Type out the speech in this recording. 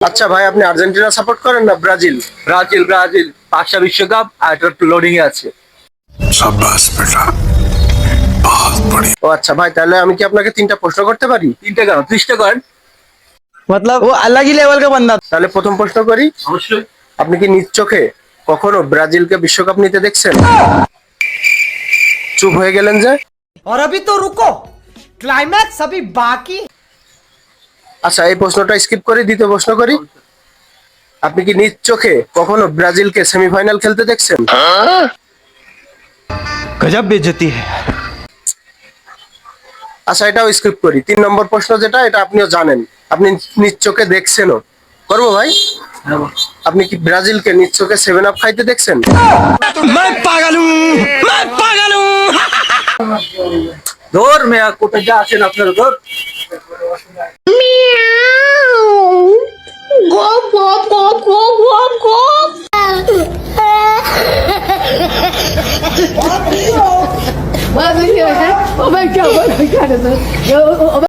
আচ্ছা ভাই, আপনি আর্জেন্টিনা সাপোর্ট করেন না ব্রাজিল? ব্রাজিল ব্রাজিল 5টা বিশ্বকাপ আর এটা লোডিং এ আছে। शाबाश बेटा, बहुत बढ़िया। ও আচ্ছা ভাই, তাহলে আমি কি আপনাকে 3টা প্রশ্ন করতে পারি? 3টা কেন, 30টা করেন। मतलब वो अलग ही लेवल का बंदा था। তাহলে প্রথম প্রশ্ন করি, অবশ্যই। আপনি কি নিজ চোখে কখনো ব্রাজিলকে বিশ্বকাপ নিতে দেখছেন? চুপ হয়ে গেলেন যে। और अभी तो रुको, क्लाइमैक्स अभी बाकी। আচ্ছা, এই প্রশ্নটা স্কিপ করে দ্বিতীয় প্রশ্ন করি, আপনি কি নিজ চোখে কখনো ব্রাজিলকে সেমিফাইনাল খেলতে দেখছেন? गजब बेइज्जती है। আচ্ছা, এটাও স্কিপ করি। 3 নম্বর প্রশ্ন যেটা, এটা আপনিও জানেন, আপনি নিজ চোখে দেখছেনও। করবো ভাই? আপনি কি ব্রাজিলকে নিজ চোখে 7 আপ খাইতে দেখছেন? मैं पागल हूँ, मैं पागल हूँ। ধর মেয়া, কোথায় যা আছেন আপনারা, ধর। Gop, gop, gop, gop, gop, gop. Oh my God! Oh my God!